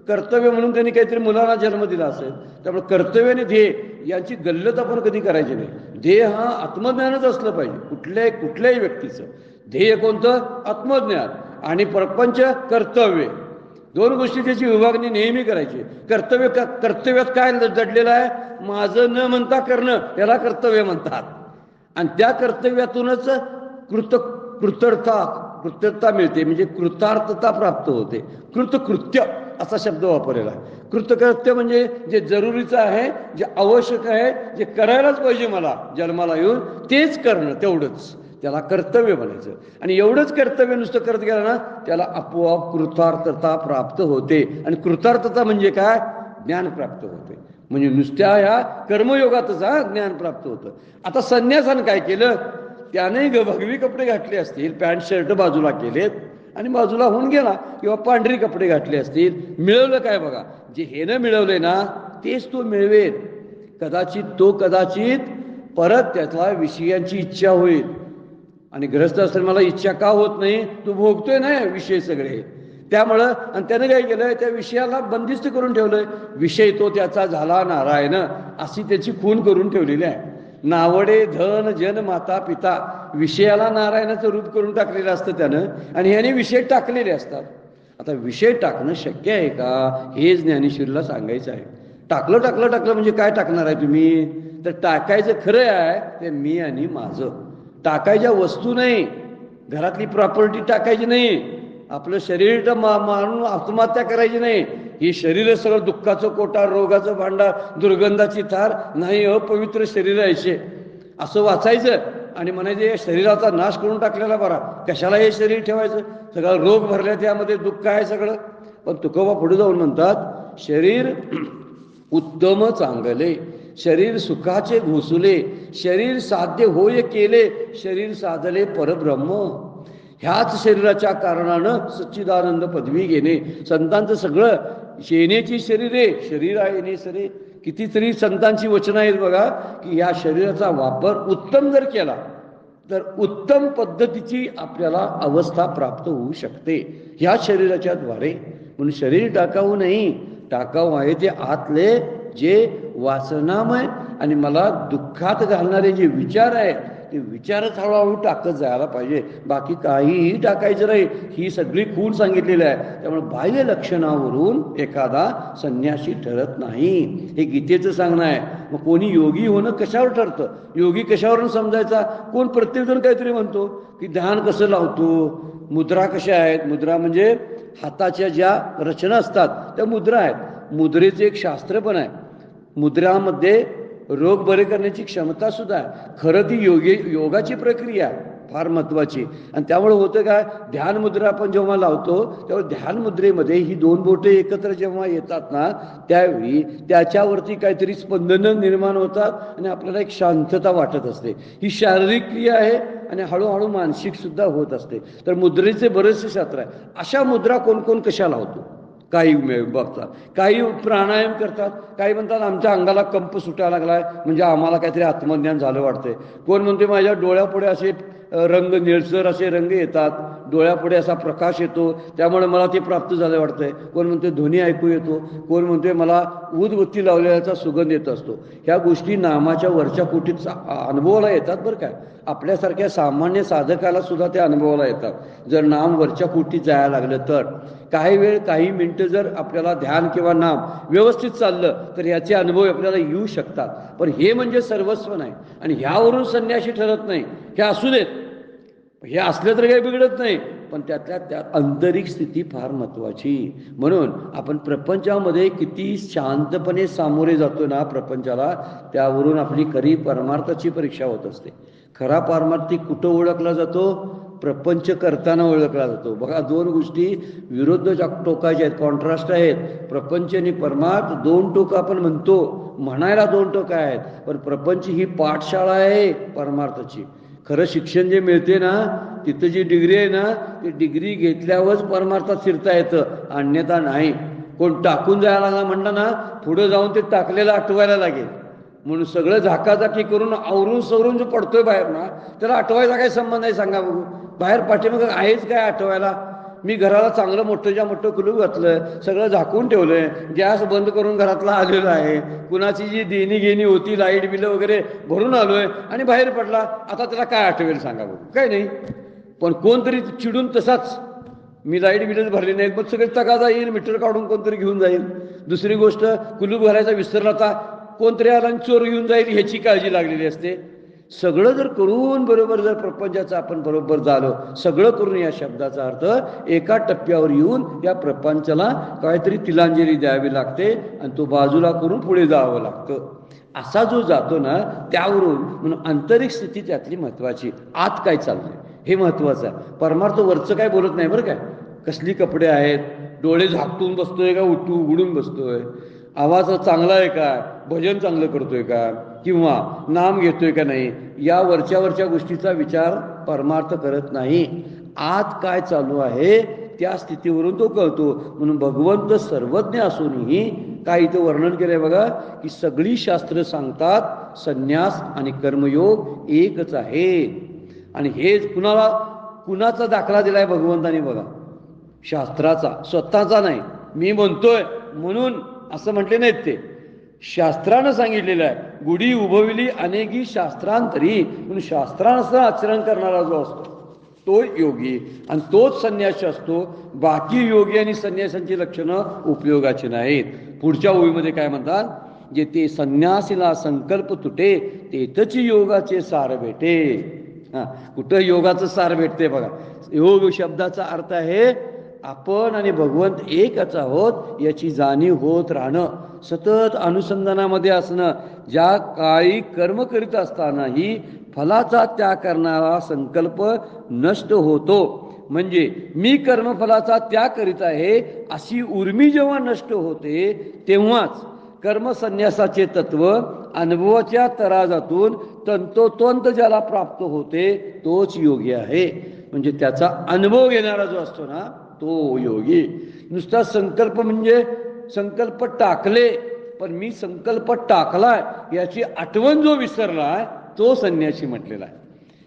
कर्तव्य म्हणून त्यांनी काहीतरी मुलाला जन्म दिला असेल. त्यामुळे कर्तव्य आणि ध्येय यांची गल्लत आपण कधी करायची नाही. ध्येय हा आत्मज्ञानच असलं पाहिजे कुठल्याही व्यक्तीचं. ध्येय कोणतं? आत्मज्ञान. आणि प्रपंच कर्तव्य, दोन गोष्टी त्याची विभागणी नेहमी करायची. कर्तव्यात काय जडलेलं आहे? माझं न म्हणता करणं, याला कर्तव्य म्हणतात. आणि त्या कर्तव्यातूनच कृतज्ञता मिळते, म्हणजे कृतार्थता प्राप्त होते. कृतकृत्य असा शब्द वापरलेला आहे. कृतकृत्य म्हणजे जे जरुरीचं आहे, जे आवश्यक आहे, जे करायलाच पाहिजे मला जन्माला येऊन, तेच करणं, तेवढंच त्याला कर्तव्य म्हणायचं. आणि एवढंच कर्तव्य नुसतं करत गेलं ना, त्याला आपोआप कृतार्थता प्राप्त होते. आणि कृतार्थता म्हणजे काय? ज्ञान प्राप्त होते. म्हणजे नुसत्या ह्या कर्मयोगातच ज्ञान प्राप्त होतं. आता संन्यासानं काय केलं? त्याने भगवी कपडे घातले असतील, पॅन्ट शर्ट बाजूला केलेत आणि बाजूला होऊन गेला, किंवा पांढरी कपडे घातले असतील. मिळवलं काय बघा? जे हेनं मिळवलंय ना तेच तो मिळवेल. कदाचित परत त्यातला विषयांची इच्छा होईल. आणि गृहस्थ आश्रमाला इच्छा का होत नाही? तो भोगतोय ना विषय सगळे. त्यामुळं आणि त्यानं काय केलंय? त्या विषयाला बंदिस्त करून ठेवलंय. विषय तो त्याचा झाला नारायण, अशी त्याची खून करून ठेवलेली आहे. नावडे धन जन माता पिता, विषयाला नारायणाचं रूप करून टाकलेलं असतं त्यानं, आणि ह्याने विषय टाकलेले असतात. आता विषय टाकणं शक्य आहे का? हे ज्ञानेश्वरीला सांगायचं आहे. टाकलं म्हणजे काय टाकणार आहे तुम्ही? तर टाकायचं खरं आहे ते मी आणि माझं. टाकायच्या वस्तू नाही, घरातली प्रॉपर्टी टाकायची नाही, आपलं शरीर मारून आत्महत्या करायची नाही. ही शरीर सगळं दुःखाचं कोटार, रोगाचं भांडार, दुर्गंधाची थार, नाही अपवित्र शरीर आहे असं वाचायचं आणि म्हणायचं या शरीराचा नाश करून टाकलेला बरा, कशाला हे शरीर ठेवायचं, सगळं रोग भरल्या, त्यामध्ये दुःख आहे सगळं. पण तुकोबा पुढे जाऊन म्हणतात, शरीर उत्तम चांगले, शरीर सुखाचे घोसले, शरीर साध्य होय केले, शरीर साधले परब्रह्म. ह्याच शरीराच्या कारणानं सच्चिदानंद पदवी घेणे. संतांचं सगळं शेनेची शरीरे, शरीर आहे सरे, कितीतरी संतांची वचनं आहेत बघा, की या शरीराचा वापर उत्तम जर केला तर उत्तम पद्धतीची आपल्याला अवस्था प्राप्त होऊ शकते ह्या शरीराच्या द्वारे. म्हणून शरीर टाकाऊ नाही, टाकाऊ आहे ते आतले जे वासनामय आणि मला दुःखात घालणारे जे विचार आहेत, ते विचारच हळूहळू टाकत जायला पाहिजे. बाकी काहीही टाकायचं नाही. ही सगळी खूण सांगितलेली आहे. त्यामुळे बाह्य लक्षणावरून एखादा संन्यासी ठरत नाही, हे गीतेचं सांगणं आहे. मग कोणी योगी होणं कशावर ठरतं? योगी कशावरून समजायचा? कोण प्रत्येकजण काहीतरी म्हणतो की ध्यान कसं लावतो, मुद्रा कशा आहेत. मुद्रा म्हणजे हाताच्या ज्या रचना असतात त्या मुद्रा आहेत. मुद्रेचं एक शास्त्र पण आहे. मुद्रामध्ये रोग बरे करण्याची क्षमता सुद्धा आहे. खरं ती योगाची प्रक्रिया फार महत्वाची. आणि त्यामुळे होतं काय, ध्यान मुद्रा आपण जेव्हा लावतो तेव्हा ध्यान मुद्रेमध्ये ही दोन बोटे एकत्र जेव्हा येतात ना, त्यावेळी त्याच्यावरती काहीतरी स्पंदनं निर्माण होतात आणि आपल्याला एक शांतता वाटत असते. ही शारीरिक क्रिया आहे आणि हळूहळू मानसिक सुद्धा होत असते. तर मुद्रेचे बरेचसे शास्त्र आहे. अशा मुद्रा कोण कोण कशा लावतो? काही बघतात, काही प्राणायाम करतात, काही म्हणतात आमच्या अंगाला कंप सुटायला लागलाय म्हणजे आम्हाला काहीतरी आत्मज्ञान झालं वाटतंय. कोण म्हणते माझ्या डोळ्यापुढे असे रंग, निळसर असे रंग येतात, डोळ्यापुढे असा प्रकाश येतो, त्यामुळे मला ते प्राप्त झालं वाटतंय. कोण म्हणते ध्वनी ऐकू येतो, कोण म्हणते मला उदबत्ती लावलेल्याचा सुगंध येत असतो. ह्या गोष्टी नामाच्या वरच्या कोटीत अनुभवाला येतात बरं काय. आपल्यासारख्या सामान्य साधकाला सुद्धा त्या अनुभवाला येतात. जर नाम वरच्या कोटीत जायला लागलं तर काही वेळ, काही मिनिटं जर आपल्याला ध्यान किंवा नाम व्यवस्थित चाललं तर याचे अनुभव आपल्याला येऊ शकतात. पण हे म्हणजे सर्वस्व नाही. आणि ह्यावरून संन्यासी ठरत नाही. हे असू देत, हे असलं तर काही बिघडत नाही, पण त्यातल्या त्यात आंतरिक स्थिती फार महत्वाची. म्हणून आपण प्रपंचामध्ये किती शांतपणे सामोरे जातो ना प्रपंचाला, त्यावरून आपली खरी परमार्थाची परीक्षा होत असते. खरा पारमार्थी कुठं ओळखला जातो? प्रपंच करताना ओळखला जातो. बघा, दोन गोष्टी विरुद्ध टोकाच्या आहेत, कॉन्ट्रास्ट आहेत. प्रपंच आणि परमार्थ दोन टोक आपण म्हणतो, म्हणायला दोन टोक आहेत, पण प्रपंच ही पाठशाळा आहे परमार्थाची. खरं शिक्षण जे मिळते ना तिथं जी डिग्री आहे ना ती डिग्री घेतल्यावरच परमार्थात शिरता येतं, अन्यथा नाही. कोण टाकून जायला लागला म्हणलं ना पुढे जाऊन ते टाकलेलं आठवायला लागेल. म्हणून सगळं झाकाझाकी करून आवरून सवरून जो पडतोय बाहेर ना त्याला आठवायचा काय संबंध आहे सांगा बघू. बाहेर पाठीमागं आहेच काय आठवायला. मी घराला चांगलं मोठंच्या मोठं कुलूप घातलं, सगळं झाकून ठेवलंय, गॅस बंद करून घरातला आलेलो आहे, कुणाची जी देणी घेणी होती लाईट बिलं वगैरे भरून आलोय आणि बाहेर पडला. आता त्याला काय आठवेल सांगा बघू. काय नाही. पण कोणतरी चिडून तसाच मी लाईट बिलच भरली नाहीत मग सगळे तगादा येईल, मीटर काढून कोणतरी घेऊन जाईल. दुसरी गोष्ट कुलूप घालायचा विसरला तर कोणतरी आला आणि चोर घेऊन जाईल ह्याची काळजी लागलेली असते. सगळं जर करून बरोबर जर प्रपंचाचं आपण बरोबर झालो, सगळं करून या शब्दाचा अर्थ एका टप्प्यावर येऊन या प्रपंचाला काहीतरी तिलांजली द्यावी लागते आणि तो बाजूला करून पुढे जावं लागतं. असा जो जातो ना त्यावरून म्हणून आंतरिक स्थिती त्यातली महत्वाची. आत काय चाललंय हे महत्वाचं आहे. परमार्थ वरचं काय बोलत नाही बरं काय. कसली कपडे आहेत, डोळे झाकटून बसतोय का उघडून बसतोय, आवाज चांगला आहे का, भजन चांगलं करतोय का, किंवा नाम घेतोय का नाही, या वरच्या गोष्टीचा विचार परमार्थ करत नाही. आत काय चालू आहे त्या स्थितीवरून तो कळतो. म्हणून भगवंत सर्वज्ञ असूनही काय इथं वर्णन केलंय बघा की सगळी शास्त्र सांगतात संन्यास आणि कर्मयोग एकच आहे. आणि हेच कुणाचा दाखला दिलाय भगवंतानी बघा, शास्त्राचा, स्वतःचा नाही. मी म्हणतोय म्हणून असं म्हटले नाहीत ते, शास्त्रानं सांगितलेलं आहे. गुढी उभविली अनेकी शास्त्रांतरी, म्हणून शास्त्रानुसार आचरण करणारा जो असतो तो योगी आणि तोच संन्यासी असतो. बाकी योगी आणि संन्यासांची लक्षणं उपयोगाची नाहीत. पुढच्या ओळीमध्ये काय म्हणतात, जे ते संन्यासीला संकल्प तुटे तेथच योगाचे सार भेटे. कुठं योगाचं सार भेटते बघा. योग शब्दाचा अर्थ आहे आपण आणि भगवंत एकच आहोत याची जाणीव होत राहणं, सतत अनुसंधानामध्ये असणं. ज्या काळी कर्म करीत असतानाही फलाचा त्याग करणारा संकल्प नष्ट होतो. म्हणजे मी कर्मफलाचा त्याग करीत आहे अशी उर्मी जेव्हा नष्ट होते तेव्हाच कर्मसन्यासाचे तत्व अनुभवाच्या तराजातून तंतोतंत ज्याला प्राप्त होते तोच योगी आहे. म्हणजे त्याचा अनुभव घेणारा जो असतो ना तो योगी. नुसता संकल्प म्हणजे संकल्प टाकले पण मी संकल्प टाकलाय याची आठवण जो विसरलाय तो संन्यासी म्हटलेला आहे.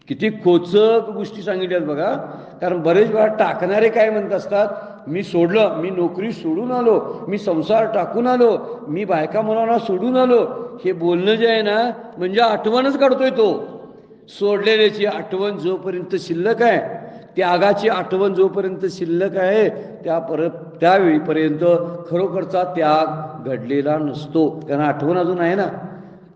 किती खोचक गोष्टी सांगितल्यात बघा. कारण बरेच वेळा टाकणारे काय म्हणत असतात, मी सोडलं, मी नोकरी सोडून आलो, मी संसार टाकून आलो, मी बायका मुलांना सोडून आलो. हे बोलणं जे आहे ना म्हणजे आठवणच काढतोय तो. सोडलेल्याची आठवण जोपर्यंत शिल्लक आहे, त्यागाची आठवण जोपर्यंत शिल्लक आहे त्यावेळीपर्यंत खरोखरचा त्याग घडलेला नसतो. कारण आठवण अजून आहे ना,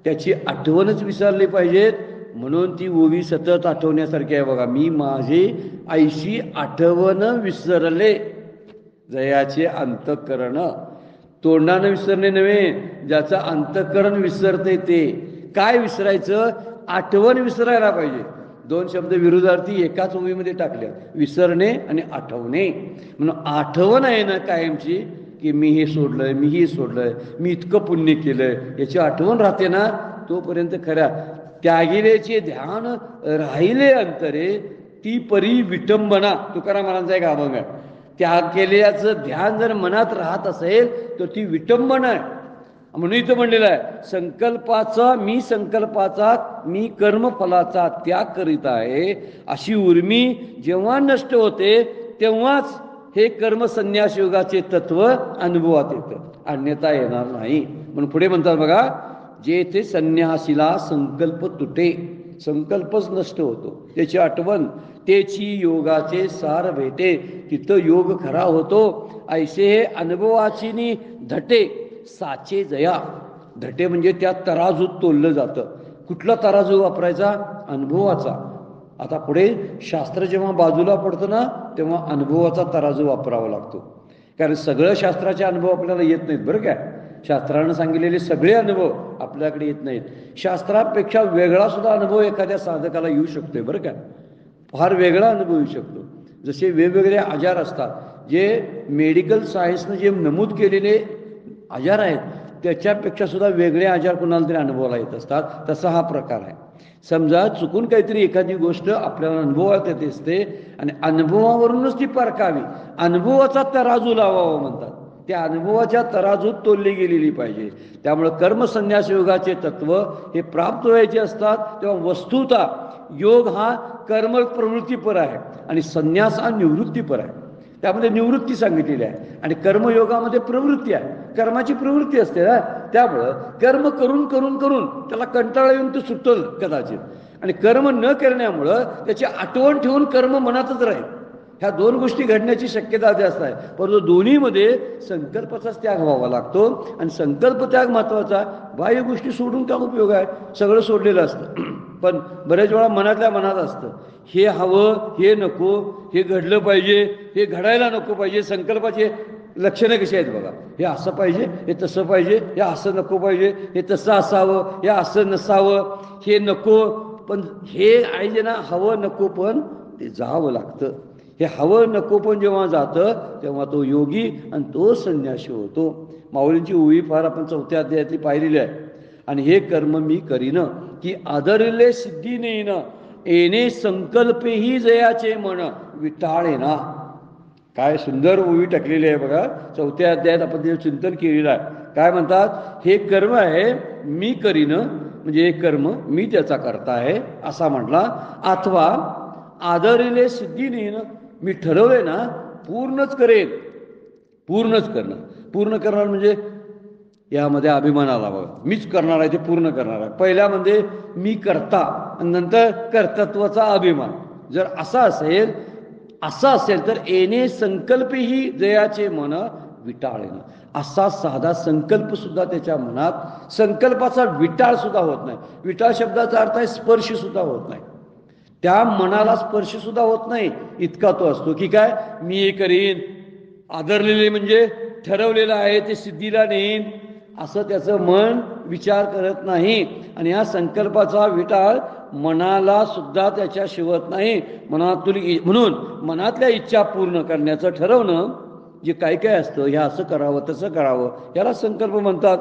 त्याची आठवणच विसरली पाहिजेत. म्हणून ती ओवी सतत आठवण्यासारखी आहे बघा. मी माझी आईशी आठवण विसरले जयाचे अंतःकरण. तोंडानं विसरणे नव्हे, ज्याचं अंतःकरण विसरते ते. काय विसरायचं, आठवण विसरायला पाहिजे. दोन शब्द विरुद्धार्थी एकाच ओवीमध्ये टाकल्या, विसरणे आणि आठवणे. म्हणून आठवण आहे ना कायमची की मी हे सोडलंय, मी हे सोडलंय, मी इतकं पुण्य केलंय याची आठवण राहते ना तोपर्यंत खऱ्या त्यागिलेचे ध्यान राहिले अंतरे ती परी विटंबना. तुकाराम महाराजांचा एक अभंग आहे. त्याग केल्याचं ध्यान जर मनात राहत असेल तर ती विटंबना आहे. म्हणून इथं म्हणलेलं आहे संकल्पाचा मी कर्मफलाचा त्याग करीत आहे अशी उर्मी जेव्हा नष्ट होते तेव्हाच हे कर्म संन्यास योगाचे तत्व अनुभवात येतं, अन्यथा येणार नाही. म्हणून पुढे म्हणतात बघा, जेथे संन्यासीला संकल्प तुटे, संकल्पच नष्ट होतो, त्याची आठवण, त्याची योगाचे सार भेटे, तिथं योग खरा होतो. ऐसे हे अनुभवाची धटे साचे जया. धटे म्हणजे त्या तराजूत तोललं जातं. कुठला तराजू वापरायचा, अनुभवाचा. आता पुढे शास्त्र जेव्हा बाजूला पडतं ना तेव्हा अनुभवाचा तराजू वापरावा लागतो. कारण सगळं शास्त्राचे अनुभव आपल्याला येत नाहीत बरं काय. शास्त्रानं सांगितलेले सगळे अनुभव आपल्याकडे येत नाहीत. शास्त्रापेक्षा वेगळा सुद्धा अनुभव एखाद्या साधकाला येऊ शकतोय बरं काय. फार वेगळा अनुभव येऊ शकतो. जसे वेगवेगळे आजार असतात, जे मेडिकल सायन्सनं जे नमूद केलेले आजार आहेत त्याच्यापेक्षा सुद्धा वेगळे आजार कुणाला तरी अनुभवाला येत असतात. तसा हा प्रकार आहे. समजा चुकून काहीतरी एखादी गोष्ट आपल्याला अनुभवात येत असते आणि अनुभवावरूनच ती परकावी, अनुभवाचा तराजू लावावा म्हणतात. त्या अनुभवाच्या तराजूत तोलली गेलेली पाहिजे. त्यामुळं कर्मसन्यास योगाचे तत्व हे प्राप्त व्हायचे असतात. तेव्हा वस्तुता योग हा कर्म प्रवृत्तीपर आहे आणि संन्यास हा निवृत्तीपर आहे. त्यामध्ये निवृत्ती सांगितलेली आहे आणि कर्मयोगामध्ये प्रवृत्ती आहे. कर्माची प्रवृत्ती असते ना, त्यामुळं कर्म करून करून करून त्याला कंटाळा येऊन ते सुटतं कदाचित, आणि कर्म न करण्यामुळं त्याची आठवण ठेवून कर्म मनातच राहील. ह्या दोन गोष्टी घडण्याची शक्यता जास्त आहे. परंतु दोन्हीमध्ये संकल्पाचाच त्याग व्हावा लागतो आणि संकल्प त्याग महत्वाचा. बाह्य गोष्टी सोडून काय उपयोग आहे, सगळं सोडलेलं असतं. पण बऱ्याच वेळा मनातल्या मनात असतं, हे हवं, हे नको, हे घडलं पाहिजे, हे घडायला नको पाहिजे. संकल्पाचे लक्षणं कशी आहेत बघा, हे असं पाहिजे, हे तसं पाहिजे, हे असं नको पाहिजे, हे तसं असावं, हे असं नसावं, हे नको. पण हे आहे ना, हवं नको पण ते जावं लागतं. हे हवं नको पण जेव्हा जातं तेव्हा तो योगी आणि तो संन्यासी होतो. माऊलींची ओवी फार आपण 4थ्या अध्यायातली पाहिलेली आहे. आणि हे कर्म मी करीन की आदरले सिद्धी नेईन, येणे संकल्पेही जयाचे मन विटाळे ना. काय सुंदर ओवी टाकलेली आहे बघा. 4थ्या अध्यायात आपण ते चिंतन केलेलं आहे. काय म्हणतात, हे कर्म आहे मी करीन, म्हणजे हे कर्म मी त्याचा करता आहे असा म्हटला. अथवा आदरले सिद्धी नेईन, मी ठरवले ना पूर्णच करेन. पूर्णच करणं, पूर्ण करणार म्हणजे यामध्ये अभिमान आला बघा, मीच करणार आहे ते पूर्ण करणार आहे. पहिल्यामध्ये मी करता आणि नंतर कर्तृत्वाचा अभिमान. जर असं असेल तर येणे संकल्पही जयाचे मन विटाळेन. असा साधा संकल्प सुद्धा त्याच्या मनात, संकल्पाचा विटाळ सुद्धा होत नाही. विटाळ शब्दाचा अर्थ आहे स्पर्श सुद्धा होत नाही. त्या मनाला स्पर्श सुद्धा होत नाही इतका तो असतो की काय, मी हे करीन, आदरलेले म्हणजे ठरवलेलं आहे ते सिद्धीला नेईन, असं त्याचं मन विचार करत नाही. आणि या संकल्पाचा विटाळ मनाला सुद्धा त्याच्या शिवत नाही. म्हणून मनातल्या इच्छा पूर्ण करण्याचं ठरवणं जे काय काय असतं, हे असं करावं तसं करावं, याला संकल्प म्हणतात.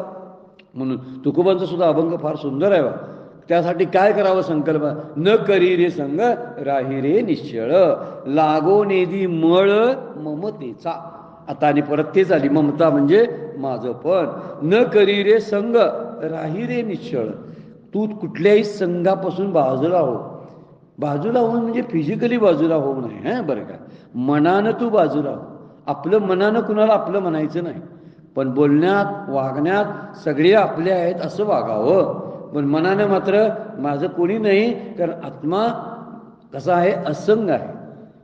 म्हणून तुकोबांचा सुद्धा अभंग फार सुंदर आहे. त्यासाठी काय करावं संकल्प, न करी रे संग राही रे निश्चळ, लागो नेदी मळ ममतेचा. आता आणि परत तेच आली, ममता म्हणजे माझं पण. न करी रे संग राही रे निश्चळ, तू कुठल्याही संघापासून बाजूला हो. बाजूला होऊन म्हणजे फिजिकली बाजूला होऊ नये हा, बरं का. मनानं तू बाजूला हो. आपलं मनानं कुणाला आपलं म्हणायचं नाही, पण बोलण्यात वागण्यात सगळे आपले आहेत असं वागावं. पण मनानं मात्र माझं कोणी नाही, कारण आत्मा कसा आहे, असंग आहे.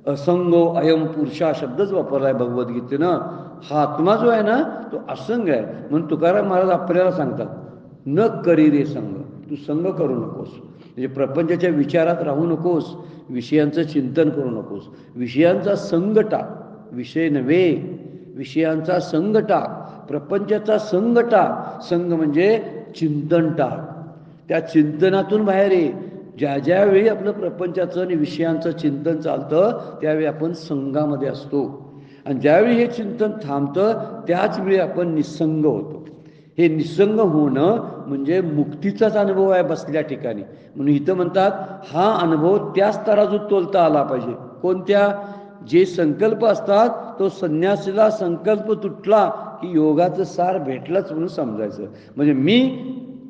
असंगो अयम पुरुषा शब्दच वापरला आहे भगवद्गीतेनं. हा आत्मा जो आहे ना तो असंग आहे. म्हणून तुकाराम महाराज आपल्याला सांगतात, न करी रे संग, तू संग करू नकोस. म्हणजे प्रपंचाच्या विचारात राहू नकोस, विषयांचं चिंतन करू नकोस. विषयांचा संग टाक, विषय नव्हे, विषयांचा संग टाक, प्रपंचाचा संग टाक. संग म्हणजे चिंतन टाक, त्या चिंतनातून बाहेर ये. ज्या वेळी आपलं प्रपंचाचं आणि विषयांचं चिंतन चालतं त्यावेळी आपण संघामध्ये असतो, आणि ज्यावेळी हे चिंतन थांबतं त्याच वेळी आपण निसंग होतो. हे निसंग होणं म्हणजे मुक्तीचाच अनुभव आहे बसल्या ठिकाणी. म्हणून इथं म्हणतात हा अनुभव त्याच तराजूत तोलता आला पाहिजे. कोणत्या, जे संकल्प असतात तो संन्यासीला संकल्प तुटला की योगाचं सार भेटलंच म्हणून समजायचं. म्हणजे मी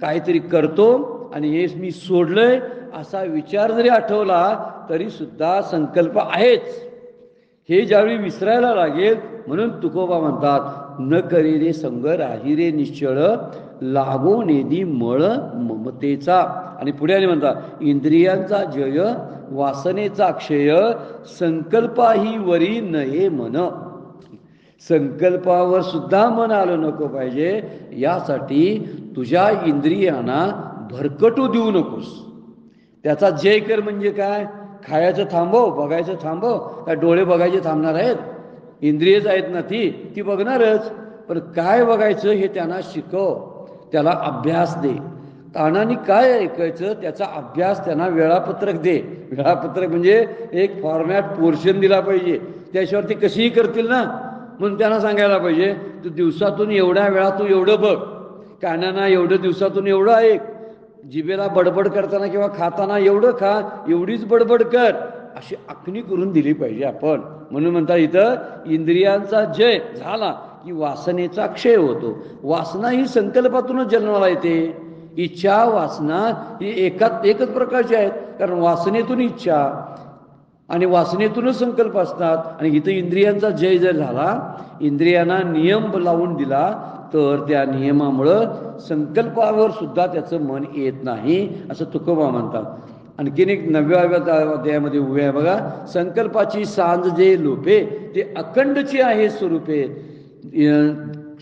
काहीतरी करतो आणि हे मी सोडलंय असा विचार जरी आठवला तरी सुद्धा संकल्प आहेच, हे ज्यावेळी विसरायला लागेल. म्हणून तुकोबा म्हणतात, न करी रे संग राही रे निश्चळ, लागो नेदी मळ ममतेचा. आणि पुढे आणि म्हणतात, इंद्रियांचा जय वासनेचा क्षय, संकल्पाही वरी नये मन. संकल्पावर सुद्धा मन आलं नको पाहिजे. यासाठी तुझ्या इंद्रियांना भरकटू देऊ नकोस. त्याचा जय कर म्हणजे काय, खायचं थांबव, बघायचं थांबव. काय डोळे बघायचे थांबणार आहेत, इंद्रियच आहेत ना ती बघणारच. पण काय बघायचं हे त्यांना शिकव, त्याला अभ्यास दे. कानाने काय ऐकायचं त्याचा अभ्यास त्यांना वेळापत्रक दे. वेळापत्रक म्हणजे एक फॉर्मॅट पोर्शन दिला पाहिजे, त्याशिवाय ते कशीही करतील ना. म्हणून त्यांना सांगायला पाहिजे, तू दिवसातून एवढ्या वेळा तू एवढं बघ, कानांना एवढं दिवसातून एवढं ऐक, जिभेला बडबड करताना किंवा खाताना एवढं खा, एवढीच बडबड कर, अशी आखणी करून दिली पाहिजे आपण. म्हणून म्हणतात इथं इंद्रियांचा जय झाला की वासनेचा क्षय होतो. वासना ही संकल्पातूनच जन्माला येते. इच्छा वासना ही एकच प्रकारची आहेत, कारण वासनेतून इच्छा आणि वासनेतूनच संकल्प असतात. आणि इथं इंद्रियांचा जय जर झाला, इंद्रियांना नियम लावून दिला, तर त्या नियमामुळं संकल्पावर सुद्धा त्याचं मन येत नाही, असं तुकोबा म्हणतात. आणखीन एक 9व्या अध्यायामध्ये उभे आहे बघा, संकल्पाची सांज जे लोपे ते अखंडची आहे स्वरूपे,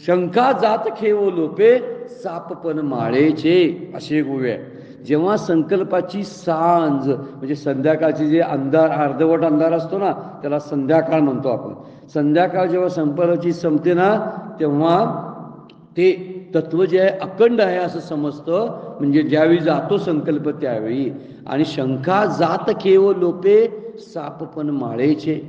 शंका जात खेव लोपे सापपन माळेचे, असे एक उभे आहे. जेव्हा संकल्पाची सांज म्हणजे संध्याकाळची जे अंधार, अर्धवट अंधार असतो ना, त्याला संध्याकाळ म्हणतो आपण. संध्याकाळ जेव्हा संकल्पाची संपते ना, तेव्हा ते तत्व जे आहे अखंड आहे असं समजतं. म्हणजे ज्यावेळी जातो संकल्प त्यावेळी. आणि शंका जात केव लोपे साप पण माळेचे,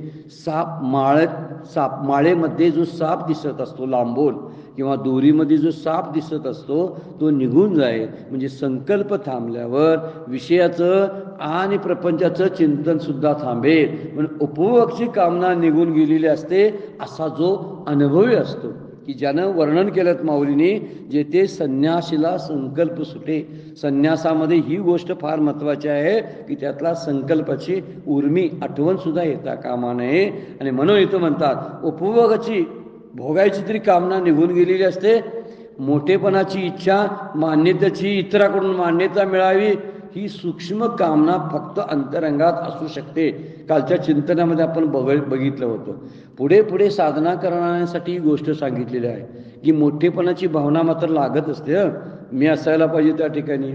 साप माळेमध्ये जो साप दिसत असतो लांबून, किंवा दोरीमध्ये जो साप दिसत असतो तो निघून जाईल. म्हणजे संकल्प थांबल्यावर विषयाचं आणि प्रपंचाचं चिंतन सुद्धा थांबेल. म्हणून उपभोगाची कामना निघून गेलेली असते, असा जो अनुभवी असतो. की ज्यानं वर्णन केलं माऊलीने, जेथे संन्यासीला संकल्प सुटे. संन्यासामध्ये ही गोष्ट फार महत्त्वाची आहे की त्यातला संकल्पाची उर्मी आठवण सुद्धा येता कामा नये. आणि म्हणून इथं म्हणतात उपभोगाची, भोगायची तरी कामना निघून गेलेली असते. मोठेपणाची इच्छा, मान्यतेची, इतराकडून मान्यता मिळावी, ही सूक्ष्म कामना फक्त अंतरंगात असू शकते. कालच्या चिंतनामध्ये आपण बघितलं होतं. पुढे पुढे साधना करण्यासाठी ही गोष्ट सांगितलेली आहे की मोठेपणाची भावना मात्र लागत असते. मी असायला पाहिजे त्या ठिकाणी,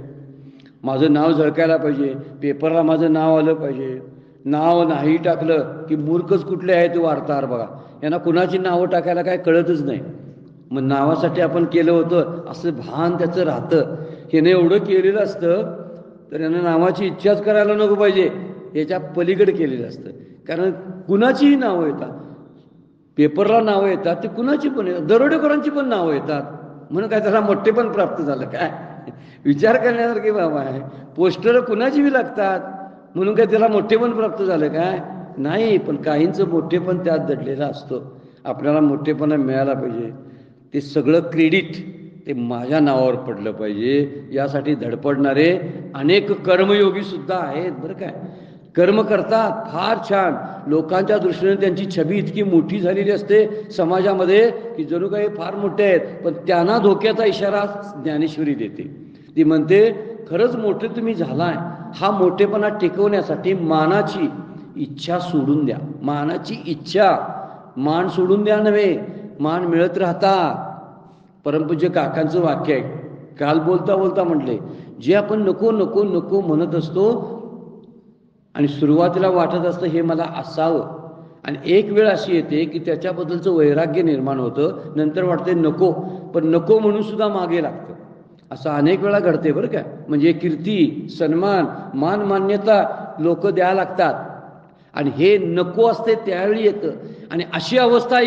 माझं नाव झळकायला पाहिजे, पेपरला माझं नाव आलं पाहिजे. नाव नाही टाकलं की मूर्खच कुठले आहेत वार्ताहर बघा, यांना कुणाची नावं टाकायला काय कळतच नाही. मग नावासाठी आपण केलं होतं असं भान त्याचं राहतं. ह्याने एवढं केलेलं असतं तर यांना नावाची इच्छाच करायला नको पाहिजे, याच्या पलीकडे केलेलं असतं. कारण कुणाचीही नावं येतात, पेपरला नावं येतात, ते कुणाची पण येतात, दरोडेखोरांची पण नावं येतात. म्हणून काय त्याला मोठे पण प्राप्त झालं काय? विचार करण्यासारखी बाबा आहे. पोस्टर कुणाची बी लागतात म्हणून काय त्याला मोठे पण प्राप्त झालं काय? नाही. पण काहींचं मोठेपण त्यात दडलेलं असतं. आपल्याला मोठेपणा मिळाला पाहिजे, ते सगळं क्रेडिट ते माझ्या नावावर पडलं पाहिजे, यासाठी धडपडणारे अनेक कर्मयोगी सुद्धा आहेत बरं काय. कर्म करतात फार छान, लोकांच्या दृष्टीने त्यांची छबी इतकी मोठी झालेली असते समाजामध्ये की जणू काही फार मोठे आहेत. पण त्यांना धोक्याचा इशारा ज्ञानेश्वरी देते. ती म्हणते खरंच मोठे तुम्ही झालाय, हा मोठेपणा टिकवण्यासाठी मानाची इच्छा सोडून द्या. मानाची इच्छा, मान सोडून द्या नव्हे, मान मिळत राहता. परमपूज्य काकांचं वाक्य आहे, काल बोलता बोलता म्हटले, जे आपण नको नको नको म्हणत असतो आणि सुरुवातीला वाटत असतं हे मला असावं, आणि एक वेळ अशी येते की त्याच्याबद्दलचं वैराग्य निर्माण होतं, नंतर वाटते नको, पण नको म्हणून सुद्धा मागे लागतं. असं अनेक वेळा घडते बरं का. म्हणजे कीर्ती, सन्मान, मान मान्यता लोक द्यायला लागतात आणि हे नको असते त्यावेळी येतं. आणि अशी अवस्था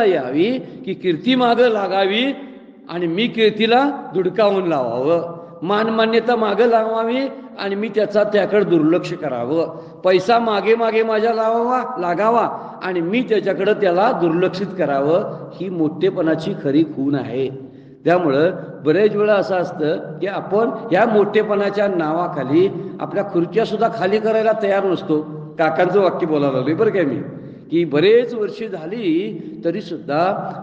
यावी की कीर्ती मागं लागावी आणि मी कीर्तीला दुडकावून लावावं, मान मान्यता मागं लावावी आणि मी त्याकडे दुर्लक्ष करावं, पैसा मागे मागे माझ्या लागावा आणि मी त्याला दुर्लक्षित करावं. ही मोठेपणाची खरी खूण आहे. त्यामुळं बरेच वेळा असं असतं की आपण या मोठेपणाच्या नावाखाली आपल्या खुर्च्या सुद्धा खाली करायला तयार नसतो. काकांचं वाक्य बोलायला लागले बरं काय मी, की बरेच वर्षे झाली तरी सुद्धा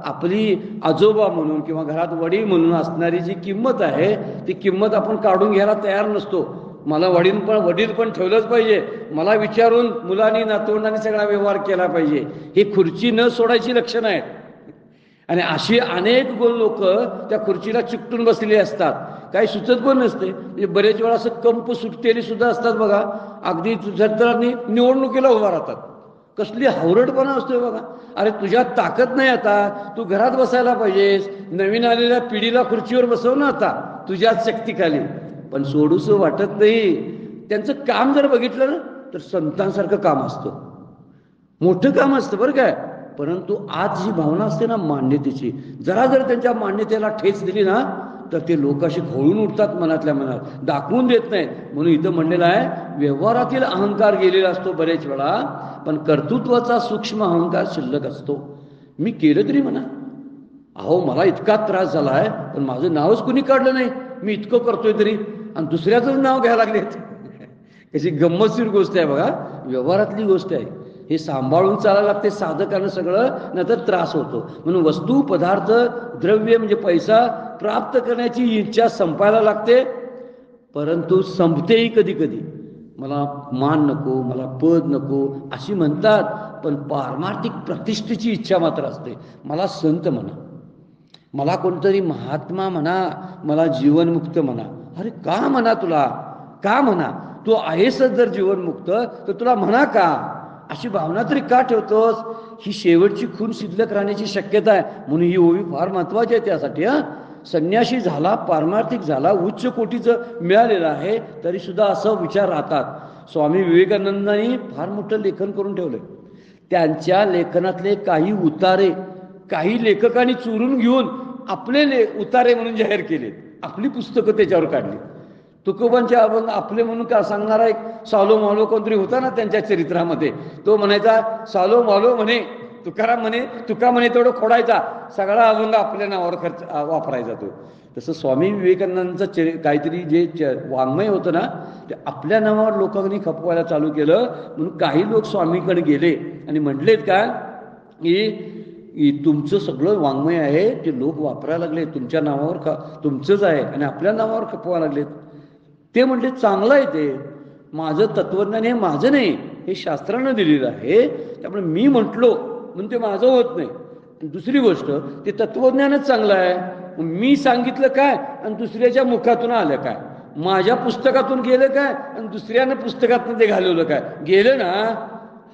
आपली आजोबा म्हणून किंवा घरात वडील म्हणून असणारी जी किंमत आहे ती किंमत आपण काढून घ्यायला तयार नसतो. मला वडील पण ठेवलंच पाहिजे, मला विचारून मुलांनी नातवंडांनी सगळा व्यवहार केला पाहिजे, ही खुर्ची न सोडायची लक्षणं आहेत. आणि अशी अनेक लोक त्या खुर्चीला चिकटून बसलेली असतात, काही सुचत पण नसते. म्हणजे बरेच वेळा असं कंप सुटलेली सुद्धा असतात बघा, अगदी सरदारांनी निवडणुकीला उभा राहतात. कसली हावरटपणा असतोय बघा. अरे तुझ्यात ताकद नाही, आता तू घरात बसायला पाहिजेस, नवीन आलेल्या पिढीला खुर्चीवर बसव ना आता तुझ्याच शक्तीखाली. पण सोडूसं वाटत नाही. त्यांचं काम जर बघितलं ना तर संतांसारखं काम असतं, मोठं काम असतं बरं काय. परंतु आज जी भावना असते ना मान्यतेची, जरा जर त्यांच्या मान्यतेला ठेच दिली ना तर ते लोक असे घोळून उठतात मनातल्या मनात, दाखवून देत नाहीत. म्हणून इथं म्हणलेलं आहे, व्यवहारातील अहंकार गेलेला असतो बरेच वेळा, पण कर्तृत्वाचा सूक्ष्म अहंकार शिल्लक असतो. मी केलं तरी म्हणा, अहो मला इतका त्रास झाला आहे पण माझं नावच कुणी काढलं नाही, मी इतकं करतोय तरी, आणि दुसऱ्याचंच नाव घ्यायला लागलेत. कशी गंमतशीर गोष्ट आहे बघा, व्यवहारातली गोष्ट आहे. हे सांभाळून चालायला लागते, साधकानं सगळं, नाहीतर त्रास होतो. म्हणून वस्तू पदार्थ द्रव्य म्हणजे पैसा प्राप्त करण्याची इच्छा संपायला लागते, परंतु संपतेही कधी कधी. मला मान नको, मला पद नको अशी म्हणतात, पण पारमार्थिक प्रतिष्ठेची इच्छा मात्र असते. मला संत म्हणा, मला कोणतरी महात्मा म्हणा, मला जीवनमुक्त म्हणा. अरे का म्हणा, तुला का म्हणा, तू आहेसच जर जीवनमुक्त तर तुला म्हणा का, अशी भावना तरी का ठेवतोस? ही शेवटची खून शिल्लक राहण्याची शक्यता आहे. म्हणून ही ओवी फार महत्वाची आहे त्यासाठी. संन्यासी झाला, पारमार्थिक झाला, उच्च कोटीचं मिळालेलं आहे, तरी सुद्धा असं विचार राहतात. स्वामी विवेकानंदांनी फार मोठं लेखन करून ठेवलंय. त्यांच्या लेखनातले काही उतारे काही लेखकांनी चोरून घेऊन आपले उतारे म्हणून जाहीर केले, आपली पुस्तकं त्याच्यावर काढली. तुकोबांचे अभंग आपले म्हणून का सांगणारा एक सालो मालो कोणतरी होता ना त्यांच्या चरित्रामध्ये, तो म्हणायचा सालो मालो म्हणे, तुकाराम म्हणे, तुका म्हणे तेवढं खोडायचा, सगळा अभंग आपल्या नावावर खर्च वापरायचा तो. तसं स्वामी विवेकानंदांचं काहीतरी जे वाङ्मय होतं ना, ते आपल्या नावावर लोकांनी खपवायला चालू केलं. म्हणून काही लोक स्वामीकडे गेले आणि म्हटलेत का की तुमचं सगळं वाङ्मय आहे ते लोक वापरायला लागले, तुमच्या नावावर तुमचंच आहे आणि आपल्या नावावर खपवायला लागलेत. ते म्हटले चांगलं आहे, ते माझं तत्वज्ञान हे माझं नाही, हे शास्त्रानं दिलेलं आहे, त्यामुळे मी म्हटलो म्हणून ते माझं होत नाही. दुसरी गोष्ट, ते तत्वज्ञानच चांगलं आहे, मी सांगितलं काय आणि दुसऱ्याच्या मुखातून आलं काय, माझ्या पुस्तकातून गेलं काय आणि दुसऱ्यानं पुस्तकातून ते घालवलं काय, गेलं ना,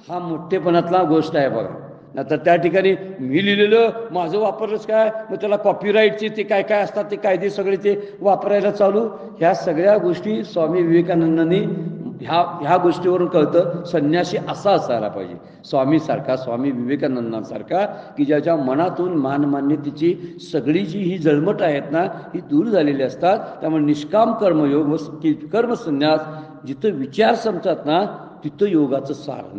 हा मोठेपणातला गोष्ट आहे बघा. नंतर त्या ठिकाणी मी लिहिलेलं माझं वापरलंच काय, मग त्याला कॉपीराईटचे ते काय काय असतात ते कायदे सगळे ते वापरायला चालू. ह्या सगळ्या गोष्टी स्वामी विवेकानंदांनी ह्या गोष्टीवरून कळतं संन्यासी असा असायला पाहिजे, स्वामीसारखा, स्वामी विवेकानंदांसारखा, की ज्याच्या मनातून मानमान्यतेची सगळी जी ही जळमट आहेत ना ही दूर झालेली असतात. त्यामुळे निष्काम कर्मयोग व कर्मसन्यास जिथं विचार संपतात ना तिथं योगाचं सार.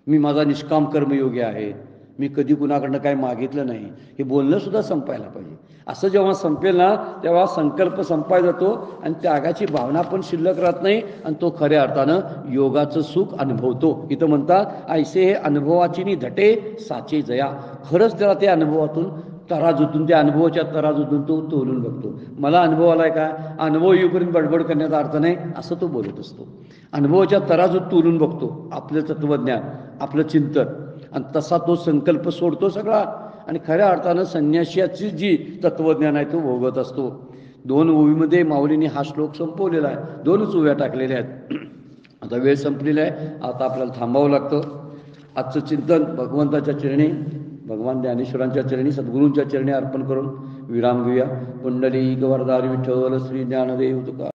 मी माझा निष्काम कर्मयोगी आहे, मी कधी कुणाकडनं काय मागितलं नाही, हे बोलणं सुद्धा संपायला पाहिजे. असं जेव्हा संपेल ना तेव्हा संकल्प संपाय जातो आणि त्यागाची भावना पण शिल्लक राहत नाही आणि तो खऱ्या अर्थानं योगाचं सुख अनुभवतो. इथं म्हणतात ऐसे हे अनुभवाची धटे साचे जया. खरंच त्याला त्या अनुभवातून तराजूतून, त्या अनुभवाच्या तराजूतून तो तोलून बघतो. मला अनुभव आलाय का, अनुभव येऊपर्यंत बडबड करण्याचा अर्थ नाही असं तो बोलत असतो. अनुभवाच्या तराजूत तोलून बघतो आपलं तत्वज्ञान, आपलं चिंतन, आणि तसा तो संकल्प सोडतो सगळा आणि खऱ्या अर्थानं संन्याशाची जी तत्वज्ञान आहे तो भोगत असतो. 2 ओवीमध्ये माऊलीने हा श्लोक संपवलेला आहे, 2च ओव्या टाकलेल्या आहेत. आता वेळ संपलेला आहे, आता आपल्याला थांबावं लागतं. आजचं चिंतन भगवंताच्या चरणी, भगवान ज्ञानेश्वरांच्या चरणी, सद्गुरूंच्या चरणी अर्पण करून विराम घेऊया. पुंडलिक वरदारी विठ्ठल श्री ज्ञानदेव तुका